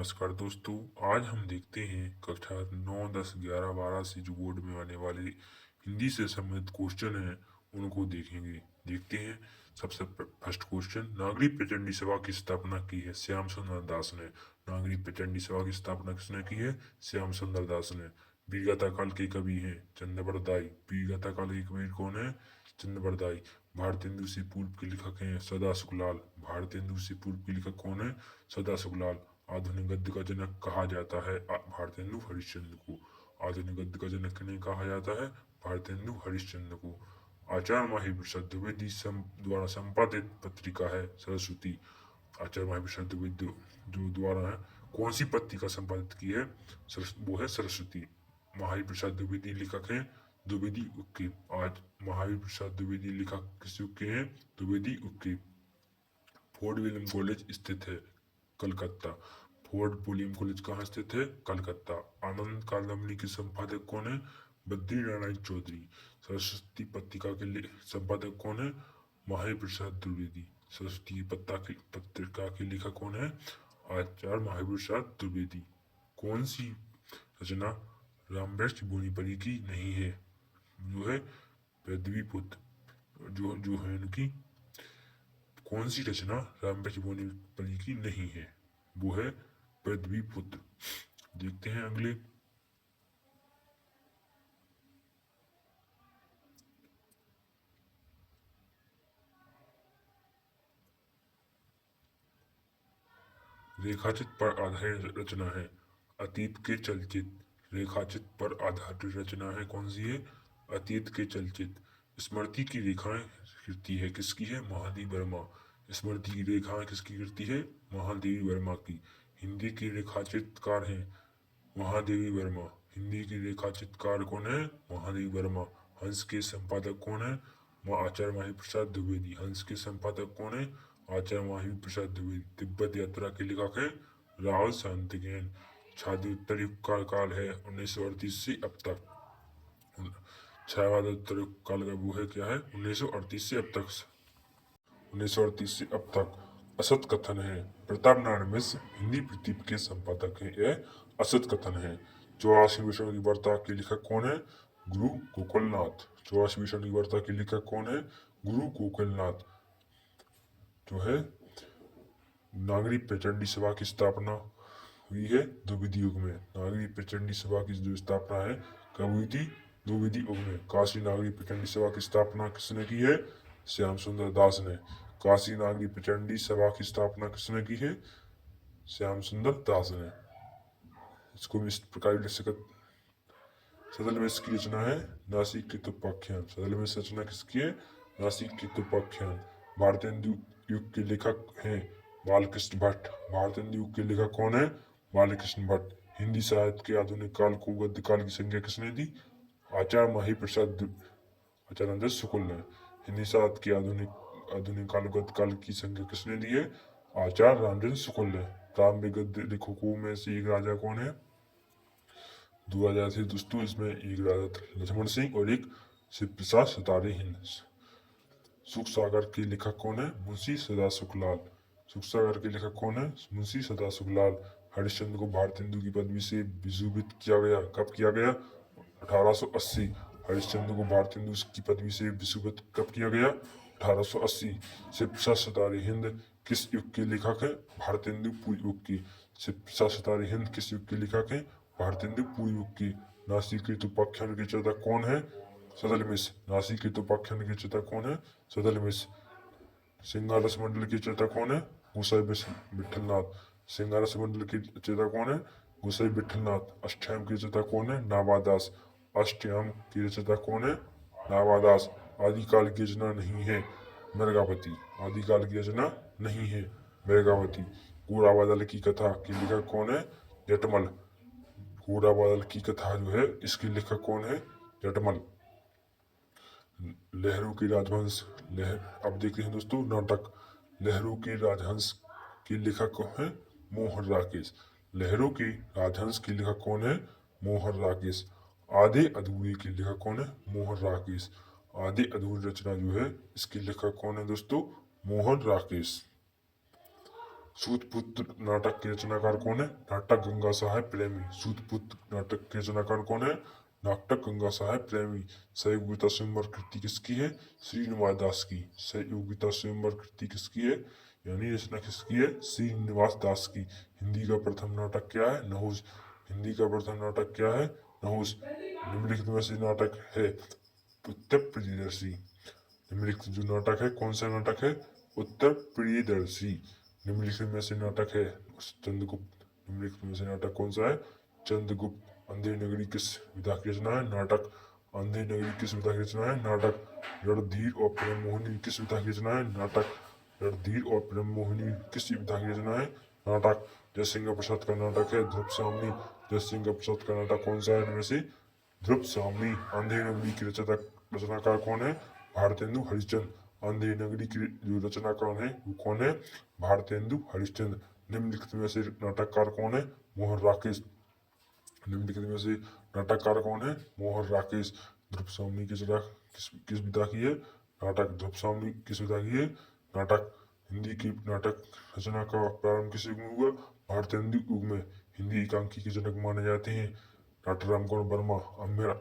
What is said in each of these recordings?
नमस्कार दोस्तों। आज हम देखते हैं कक्षा 9, 10, 11, 12 से जो बोर्ड में आने वाले हिंदी से संबंधित क्वेश्चन हैं उनको देखेंगे। देखते हैं। सबसे फर्स्ट क्वेश्चन, नागरी प्रचंडी सभा की स्थापना की है श्याम सुंदर दास ने। नागरी प्रचंडी सभा की स्थापना किसने की है? श्याम सुंदर दास ने। वीरगाथा काल के कवि हैं चंद्रवरदाई। वीरगाथा काल के कवि कौन है? चंद्रवरदाई। भारतेंदु से पूर्व के लेखक हैं सदा सुखलाल। भारतेंदु से पूर्व के लेखक कौन है? सदा सुखलाल। आधुनिक गद्य का जनक कहा जाता है भारतेंदु हरिश्चंद्र को। आधुनिक गद्य का जनक किन्हें कहा जाता है? भारतेंदु हरिश्चंद्र को। आचार्य महाप्रसाद द्विवेदी द्वारा संपादित पत्रिका है सरस्वती। आचार्य महाप्रसाद द्विवेदी जो द्वारा है कौन सी पत्रिका संपादित की है? वो है सरस्वती। महाप्रसाद द्विवेदी लेखक हैं द्विवेदी उक्के। आज महाप्रसाद द्विवेदी लेखक किस युग के हैं? द्विवेदी उक्के। फोर्ट विलियम कॉलेज स्थित है कलकत्ता। फोर्ट विलियम कॉलेज कहाँ स्थित है? कलकत्ता। आनंद कादम्बरी के संपादक कौन है? बद्री नारायण चौधरी। सरस्वती पत्रिका के संपादक कौन है? महाप्रसाद द्विवेदी। सरस्वती की पत्रिका के लेखक कौन है? आचार्य महाप्रसाद द्विवेदी। कौन सी रचना रामवृक्ष बोनीपरी की नहीं है? जो है पृथ्वी पुत्र। जो है उनकी कौन सी रचना रामवृक्ष बोनीपरी की नहीं है? वो है पृथ्वी पुत्र। देखते हैं अगले। रेखाचित्र पर आधारित रचना है अतीत के चलचित्र। रेखाचित्र पर आधारित रचना है कौन सी है? अतीत के चलचित्र। स्मृति की रेखाएं कृति है किसकी है? महादेवी वर्मा। स्मृति की रेखाएं किसकी कृति है? महादेवी वर्मा की। हिंदी की रेखाचित्रकार हैं महादेवी वर्मा। हिंदी की रेखाचित्रकार कौन है? महादेवी वर्मा। हंस के संपादक कौन है? आचार्य महाप्रसाद द्विवेदी। हंस के संपादक कौन है? आचार्य महाप्रसाद द्विवेदी। तिब्बत यात्रा के लेखक है राहुल शांतिगेन। छायावाद युग का काल है 1938 से अब तक। छायावाद युग काल का वो है क्या है? 1938 से अब तक। 1938 से अब तक। असत कथन है। प्रताप नारायण मिश्र हिंदी प्रदीप के संपादक है। यह असत कथन है। 84 की वार्ता के लेखक कौन है? गुरु गोकुलनाथ। 84 की वार्ता के लेखक कौन है? गुरु गोकुलनाथ। जो है नागरी प्रचंडी सभा की स्थापना हुई है द्विवेदी युग में। नागरी प्रचंडी सभा की जो स्थापना है कब हुई थी? द्विवेदी युग में। काशी नागरी प्रचंडी सभा की स्थापना किसने की है? श्याम सुंदर दास ने। काशी नागरी प्रचंडी सभा की स्थापना किसने की है? श्याम सुंदर दास ने। इसको इस प्रकार लिख सकते। सदल में इसकी रचना है नासिक के तुपाख्यान। सदल में रचना किसकी है? नासिक के तुपाख्यान। भारतेंदु युग के लेखक हैं बालकृष्ण भट्ट। भारतेंदु युग के लेखक कौन है? बालकृष्ण भट्ट। हिंदी साहित्य के आधुनिक काल को गद्य काल की संज्ञा किसने दी? आचार्य महाप्रसाद आचार्य शुक्ल ने। हिंदी साहित्य के आधुनिक आधुनिक काल गद्य काल की संज्ञा किसने दी है? आचार्य रामचंद्र शुक्ल ने। प्रारंभिक गद्य लेखकों में से एक राजा कौन है? 2000 से दोस्तों इसमें एक राजा लक्ष्मण सिंह और एक शिव प्रसाद सतारे हिंद। सुख सागर के लेखक कौन है? मुंशी सदा सुखलाल। सुख सागर के लेखक कौन है? मुंशी सदा सुखलाल। हरिश्चंद्र को भारतेंदु की पदवी से विभूषित किया गया। कब किया गया? 1880। हरिश्चंद्र को भारतेंदु की पदवी से विभूषित कब किया गया? 1880। शिव प्रसाद सतारे हिंद किस युग के लेखक है? भारतेंदु पूर्व युग की। शिव प्रसाद सतारे हिंद किस युग के लेखक है? भारतेंदु पूर्व युग की। नासिक के तुपाख्यान के रचयिता कौन है? सदल मिश्र। नासिक के तुपाख्यान के रचयिता कौन है? सदल मिश्र। सिंगारस मंडल के रचयिता कौन है? गोसाई विठलनाथ। सिंगारस मंडल के रचयिता कौन है? गोसाई विठलनाथ। अष्टयाम की रचयिता कौन है? नावादास। अष्टयाम की रचयिता कौन है? नावादास। आदिकाल की रचना नहीं है मृगावती। आदिकाल की रचना नहीं है मृगावती। घोड़ा बादल की कथा के लेखक कौन है? जटमल। घोड़ा बादल की कथा जो है इसके लेखक कौन है? जटमल। लहरों के राजहंस अब देखते हैं दोस्तों नाटक लहरों के राजहंस के लेखक कौन है? मोहन राकेश। लहरों के राजहंस के लेखक कौन है? मोहन राकेश। आधे अधूरे के लेखक कौन है? मोहन राकेश। आधे अधूरी रचना जो है इसके लेखक कौन है दोस्तों? मोहन राकेश। सूतपुत्र नाटक के रचनाकार कौन है? नाटक गंगा साहेब प्रेमी। सूतपुत्र नाटक के रचनाकार कौन है? नाटक गंगा साहेब प्रेमी। सहयोगिता स्वयंवर कृति किसकी है? श्रीनिवास दास की। सहयोगिता स्वयंवर कृति किसकी है, यानी रचना किसकी है? श्रीनिवास दास की। हिंदी का प्रथम नाटक क्या है? नहुस। हिंदी का प्रथम नाटक क्या है? नहुस। निम्नलिखित में से नाटक है उत्तर प्रियदर्शी। निम्नलिखित जो नाटक है, कौन सा नाटक है? उत्तर प्रियदर्शी। निम्नलिखित में से नाटक है चंद्रगुप्त। निम्नलिखित में से नाटक कौन सा है? चंद्रगुप्त। अंधेरी नगरी किस विधा की रचना है? नाटक। अंधेरी नगरी किस विधा की रचना है? नाटक। रणधीर और प्रेम मोहिनी किस विधा की रचना है? नाटक। रणधीर और प्रेम मोहिनी किस विधा की रचना है? नाटक। जयसिंह प्रसाद का नाटक है ध्रुव सामनी। जयसिंह प्रसाद का नाटक कौन सा है इनमें से? ध्रुव सामनी। अंधेरी नगरी की रचनाकार कौन है? भारतेंदु हरिश्चंद्र। अंधेरी नगरी की जो रचनाकार है वो कौन है? भारतेंदु हरिश्चंद्र। निम्नलिखित में से नाटककार कौन है? मोहन राकेश। निम्नलिखित में से नाटककार कौन है? मोहन राकेश। ध्रुव सामनी की रचना किस विधा की है? नाटक। ध्रुव सामनी किस विधा की है? नाटक। हिंदी की नाटक रचना का प्रारंभ किस युग में हुआ? भारतेंदु युग में। हिंदी एकांकी के जनक माने जाते हैं नाथूराम गौड़ वर्मा।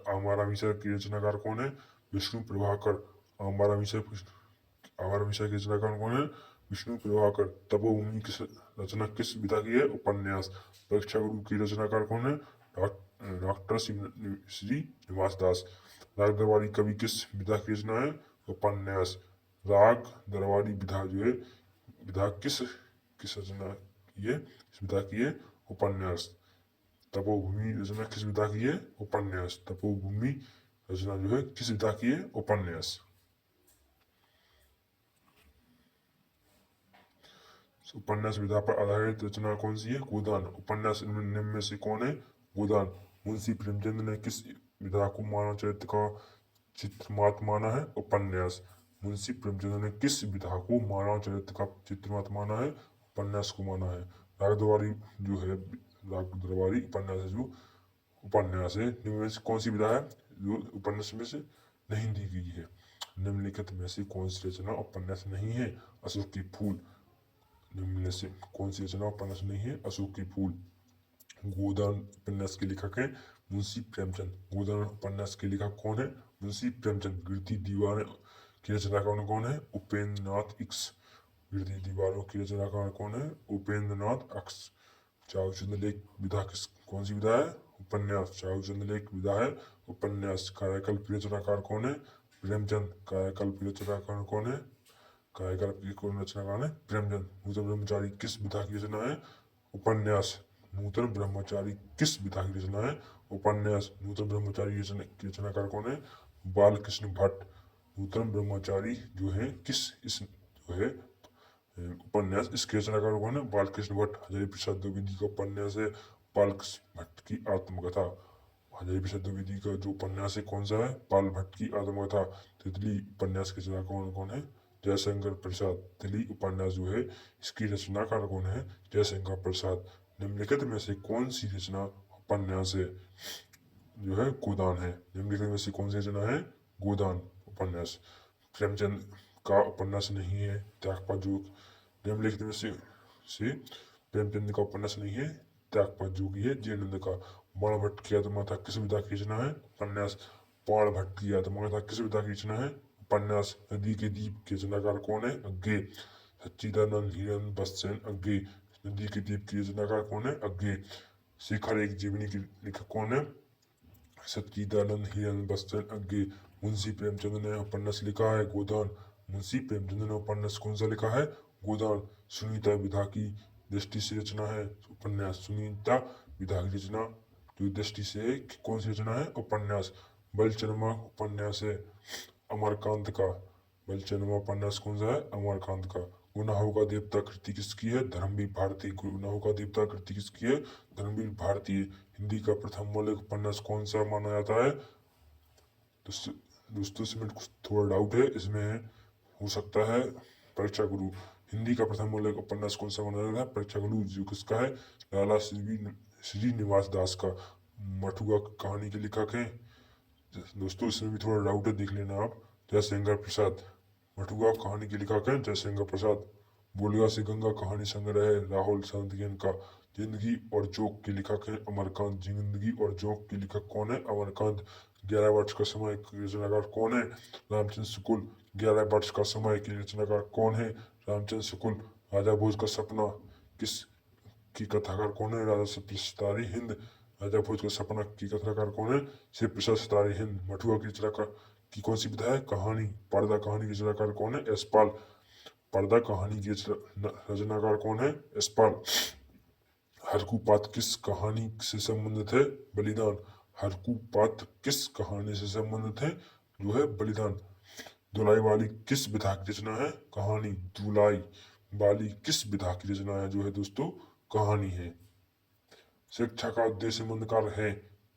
हमारा विषय की रचनाकार कौन है? विष्णु प्रभाकर। हमारा विषय के रचनाकार कौन है? विष्णु प्रभाकर। तपोभूमि की रचना किस विधा की है? उपन्यास। परीक्षा गुरु की रचनाकार कौन है? डॉक्टर श्री निवास दास। राग दरबारी कवि किस विधा की रचना है? उपन्यास। राग दरबारी विधा जो है, विधा किस किस रचना की है? इस विधा की है उपन्यास। तपोभूमि रचना किस विधा की है? उपन्यास। तपोभूमि रचना जो है किस विधा की है? उपन्यास। उपन्यास विधा पर आधारित रचना कौन सी है? गोदान। उपन्यास निम्न में से कौन है? गोदान। मुंशी प्रेमचंद ने किस विधा को मानव चरित्र का चित्रमात माना है? उपन्यास। मुंशी प्रेमचंद ने किस विधा को मानव चरित्र का चित्रमात माना है? उपन्यास को माना है। राग दरबारी जो है, राग दरबारी उपन्यास है जो उपन्यास है, निम्न में से कौन सी विधा है जो उपन्यास में से नहीं दी गई है? निम्नलिखित में से कौन सी रचना उपन्यास नहीं है? अशोक की फूल। निम्न में से कौन सी रचना उपन्यास नहीं है? अशोक की फूल। गोदान उपन्यास के लेखक है मुंशी प्रेमचंद। गोदान उपन्यास के लेखक कौन है? मुंशी प्रेमचंद। गिरती दीवारें की रचनाकार कौन है? उपेंद्र नाथ एक्स। गिरती दीवारों की रचनाकार कौन है? उपेंद्र नाथ एक्स। चारूचंद लेख विधा किस कौन सी विधा है? उपन्यास। चारूचंद लेख विधा है उपन्यास। कायाकल्प की रचनाकार कौन है? प्रेमचंद। कायाकल्प की रचनाकार कौन है? कायाकल्प की कौन रचनाकार है? प्रेमचंद। नूतन ब्रह्मचारी किस विधा की रचना है? उपन्यास। नूतन ब्रह्मचारी किस विधा की रचना है? उपन्यास। नूतन ब्रह्मचारी की रचनाकार कौन है? बालकृष्ण भट्ट। नूतन ब्रह्मचारी जो है किस इस जो है उपन्यास, इसके रचनाकार कौन है? बालकृष्ण भट्ट। हजारी प्रसाद द्विवेदी का उपन्यास है बालकृष्ण भट्ट की आत्मकथा। हजारी प्रसाद द्विवेदी का जो उपन्यास है कौन सा है? बाल भट्ट की आत्मकथा। तितली उपन्यास के रचनाकार कौन कौन है? जयशंकर प्रसाद। तितली उपन्यास जो है इसकी रचनाकार कौन है? जयशंकर प्रसाद। निम्नलिखित में से कौन सी रचना उपन्यास है जो है गोदान है? निम्नलिखित में से कौन सी रचना है? गोदान उपन्यास। प्रेमचंद का उपन्यास नहीं है त्यागपत्र। निम्नलिखित में से प्रेमचंद का उपन्यास नहीं है त्यागपत्र जो कि है जयनंद का। बाण भट्ट की आत्मकथा किस विधा की रचना है? उपन्यास। बाण भट्ट की आत्मकथा किस विधा की रचना है? उपन्यास। नदी के दीप के रचनाकार कौन है? अज्ञे। सच्चिदानंद हिरन बस्सेन अज्ञे। नदी के दीप की रचनाकार कौन है? अज्ञे। शिखर एक जीवनी के लेखक कौन है? सच्चिदानंद हिरन बस्सेन अज्ञे। मुंशी प्रेमचंद ने उपन्यास लिखा है गोदान। मुंशी प्रेमचंद ने उपन्यास कौन सा लिखा है? गोदान। सुनीता विधा की दृष्टि से रचना है उपन्यास। सुनीता विधा की रचना जो दृष्टि से है कौन सी रचना है? उपन्यास। बलचरमा उपन्यास है अमरकांत का। बलचरमा उपन्यास कौन सा है? अमरकांत का। गुनाहों का देवता कृति किसकी है? धर्मवीर भारती। गुनाहों का देवता कृति किसकी है? धर्मवीर भारती। हिंदी का प्रथम मौलिक उपन्यास कौन सा माना जाता है? दोस्तों इसमें कुछ थोड़ा डाउट है, इसमें हो सकता है परीक्षा गुरु। हिंदी का प्रथम मौलिक उपन्यास कौन सा माना जाता है? परीक्षा गुरु जो किसका है? लाला श्रीनिवास दास का। मठुआ कहानी के लेखक हैं दोस्तों, इसमें भी थोड़ा डाउट है, देख लेना आप। जयशंकर प्रसाद। मठुआ कहानी के लेखक हैं जयशंकर प्रसाद। बोलिया से गंगा कहानी संग्रह है राहुल सान्तियन का। जिंदगी और जोक के लेखक है अमरकांत। जिंदगी और जोक के लेखक कौन है? अमरकांत। 11 वर्ष का समय की रचनाकार कौन है? रामचंद्र शुक्ल। 11 वर्ष का समय की रचनाकार कौन है? रामचंद्र शुक्ल। राजा भोज का सपना किस की कथाकार कौन है? राजा शिव सितारी हिंद। राजा भोज का सपना की कथाकार कौन है? शिव प्रसाद सितारी हिंद। मठुआ की रचनाकार की कौन सी विधा है? कहानी। पर्दा कहानी की रचनाकार कौन है? यशपाल। पर्दा कहानी की रचनाकार कौन है? यशपाल। हरकू पात किस कहानी से संबंधित है? बलिदान। हरकू पात किस कहानी से संबंधित है? जो है बलिदान। दुलाई वाली किस विधा की रचना है? कहानी। दुलाई वाली किस विधा की रचना है? जो है दोस्तों कहानी है। शिक्षा का उद्देश्य निबंधकार है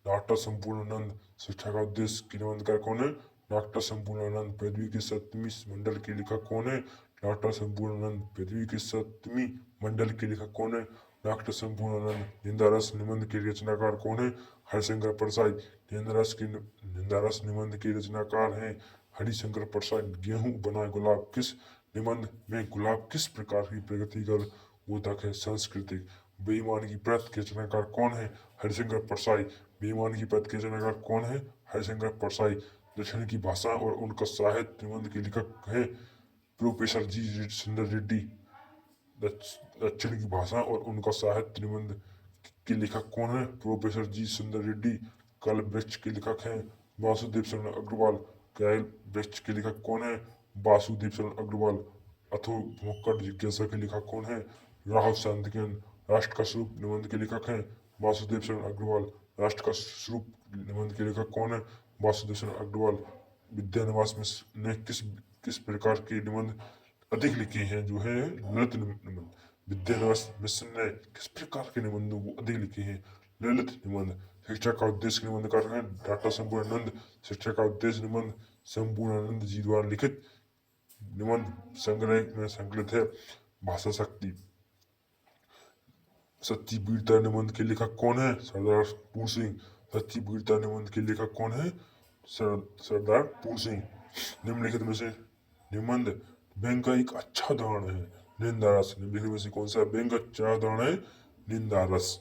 डॉक्टर संपूर्णानंद। शिक्षा का उद्देश्य की निबंधकार कौन है? डॉक्टर संपूर्णानंद। पृथ्वी के 7वीं मंडल के लेखक कौन है? डॉक्टर संपूर्णानंद। पृथ्वी के 7वीं मंडल के लेखक कौन है? डॉक्टर संपूर्णानंद। निंदारस निबंध के रचनाकार कौन है? हरिशंकर प्रसाद। निंदारस निबंध के रचनाकार हैं हरिशंकर प्रसाद। गेहूं बनाए गुलाब किस निबंध में गुलाब किस प्रकार की प्रगतिकर बोधक है? सांस्कृतिक। बेईमान की प्रत के रचनाकार कौन है? हरिशंकर परसाई। बेईमान की प्रत के रचनाकार कौन है? हरिशंकर परसाई। दक्षिण की भाषा और उनका साहित्य निबंध के लेखक है प्रोफेसर जी सुंदर रेड्डी। दक्षिण की भाषा और उनका साहित्य निबंध के लेखक कौन है? प्रोफेसर जी सुंदर रेड्डी। कल वृक्ष के लेखक हैं वासुदेव शरण अग्रवाल। कैल वृक्ष के लेखक कौन है? वासुदेव शरण अग्रवाल। अथो भुक्कड़ जिज्ञासा के लेखक कौन है? राहुल सान्तियन। राष्ट्र का स्वरूप निबंध के लेखक हैं वासुदेव शरण अग्रवाल। राष्ट्र का स्वरूप निबंध के लेखक कौन है? वासुदेव शरण अग्रवाल। विद्यानिवास ने किस किस प्रकार के निबंध अधिक लिखे हैं? जो है ललित निबंध। विद्यानिवास मिश्र ने किस प्रकार के निबंधों को अधिक लिखे हैं? ललित निबंध। शिक्षा का उद्देश्य निबंधकार हैं डॉक्टर संपूर्णानंद। शिक्षा का उद्देश्य निबंध संपूर्णानंद जी द्वारा लिखित निबंध संग्रह में संकलित है। भाषा शक्ति। सच्ची वीरता निबंध के लेखक कौन है? सरदार पूर सिंह। सच्ची वीरता निबंध के लेखक कौन है? सरदार पूर सिंह। निम्नलिखित में से निबंध व्यंग का एक अच्छा उदाहरण है निंदारस। निम्नलिखित में से कौन सा व्यंग का अच्छा उदाहरण है? निंदारस।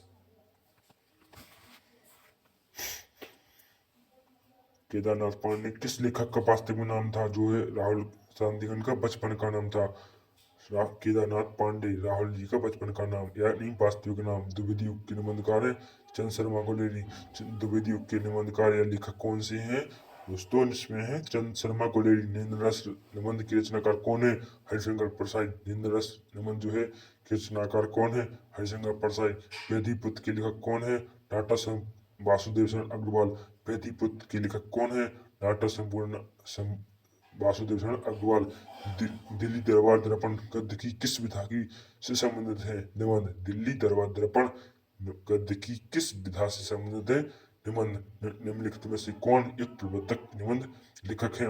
केदारनाथ पांडे किस लेखक का वास्तविक नाम था? जो है राहुल सान्तियन का बचपन का नाम था। केदारनाथ पांडे राहुल जी का बचपन का नाम या नहीं वास्तविक नाम। द्विवेदी युग के निबंधकार है चंद शर्मा कोलेरी। द्विवेदी युग के निबंधकार या लेखक कौन से हैं दोस्तों? इसमें है चंद शर्मा कोलेरी। नींदरस निबंध की रचनाकार कौन है? हरिशंकर प्रसाद। नींदरस निबंध जो है के रचनाकार कौन है? हरिशंकर प्रसाद। वेदीपुत्र के लेखक कौन है? टाटा वासुदेव शरण अग्रवाल। वेदीपुत्र के लेखक कौन है? टाटा वासुदेव शरण अग्रवाल। दिल्ली दरबार दर्पण गद्य की किस विधा की से संबंधित है? निबंध। दिल्ली दरबार दर्पण गद्य की किस विधा से संबंधित है? निबंध। निम्नलिखित में से कौन एक प्रवर्तक निबंध लेखक है?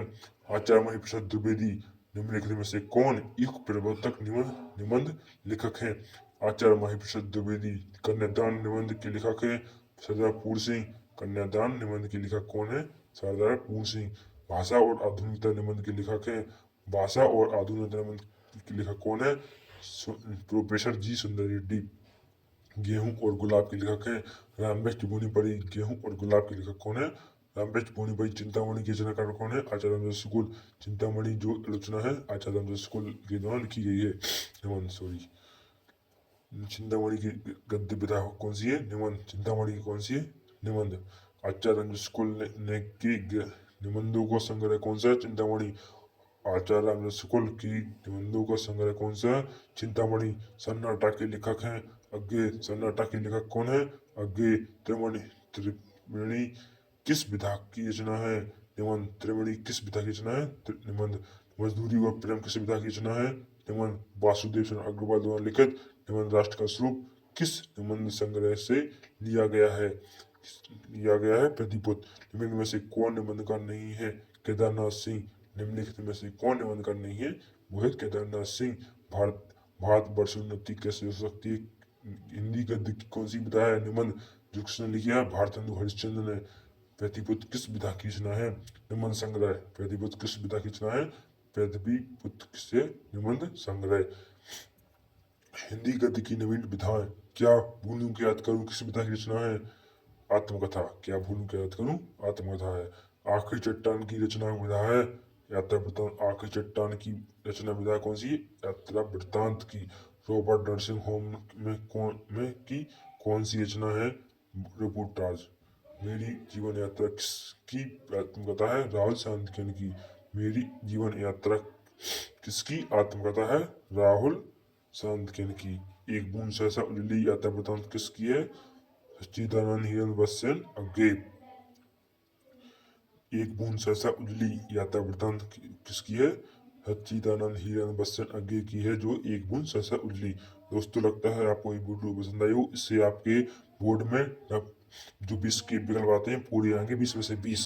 आचार्य महिप्रसाद द्विवेदी। निम्नलिखित में से कौन एक प्रवर्तक निबंध निबंध लेखक है? आचार्य महिप्रसाद द्विवेदी। कन्यादान निबंध के लेखक है सरदार पूर सिंह। कन्यादान निबंध के लेखक कौन है? सरदार पूर सिंह। भाषा और आधुनिकता निबंध के लेखक हैं भाषा और आधुनिकता निबंध के लेखक कौन है? प्रोफेसर जी सुंदर रेड्डी। गेहूं और गुलाब के लेखक हैं रामबेस्ट बोनी पड़ी। गेहूं और गुलाब के लेखक कौन है? रामबेस्ट बोनी पड़ी। चिंतामणि की रचनाकार कौन है? आचार्य रामचंद्र शुक्ल। चिंतामणि जो रचना है आचार्य रामचंद्र शुक्ल के द्वारा लिखी गई है। निबंध सॉरी चिंतामणि की गद्य विधा कौन सी है? निबंध। चिंतामणि की कौन सी है? निबंध। आचार्य रामचंद्र शुक्ल ने की निबंधों का संग्रह कौन सा है? चिंतामणि। आचार्य रामचंद्र शुक्ल की निबंधों का संग्रह कौन सा है? चिंतामणि। सन्नाटा के लेखक हैं अज्ञे। सन्नाटा के लेखक कौन है? अज्ञे। त्रिमणि त्रिवेणी किस विधा की रचना है? निबंध। त्रिवेणी किस विधा की रचना है? निबंध। मजदूरी व प्रेम किस विधा की रचना है? निबंध। वासुदेव शरण अग्रवाल द्वारा लिखित निबंध। राष्ट्र का स्वरूप किस निबंध संग्रह से लिया गया है? प्रतिपुत। निम्न में से कौन निबंधकार नहीं है? केदारनाथ सिंह। निम्नलिखित में से कौन निबंधकार नहीं है? वो है केदारनाथ सिंह। भारत वर्ष उन्नति कैसे हो सकती है? हिंदी गद्य की कौन सी विधा है? निबंध। जो किसने लिखा है? भारतेंदु हरिश्चंद्र ने। प्रतिपुत किस विधा की रचना है? निबंध संग्रह। प्रतिपुत किस विधा की रचना है? प्रतिपुत से निबंध संग्रह। हिंदी गद्य की नवीन विधाएं। क्या भूलूं के याद करूं किस विधा की रचना है? आत्मकथा। क्या भूलूं के याद करूं? आत्मकथा है। आखिरी चट्टान की रचना विधा है? यात्रा वृत्तांत। आखिरी चट्टान की रचना विधा कौन सी है? यात्रा वृत्तांत की। रॉबर्ट नर्सिंग होम कौन सी रचना है? रिपोर्टाज। मेरी जीवन यात्रा किसकी आत्मकथा है? राहुल चांदकियन की। मेरी जीवन यात्रा किसकी आत्मकथा है? राहुल चांदकियन की। एक बूंद सहसा उजली यात्रा वृत्तांत किसकी है? सच्चिदानंद हिरन बच्चन अग्गे। एक बूंद सहसा उजली यात्रा वृत्तांत किसकी है? सच्चिदानंद हिरन बच्चन अग्गे की है, जो एक बूंद सहसा उजली। दोस्तों, लगता है आपको ये वीडियो पसंद आई हो। इससे आपके बोर्ड में जो 20 के विकल्प आते हैं पूरे आएंगे, 20 में से 20।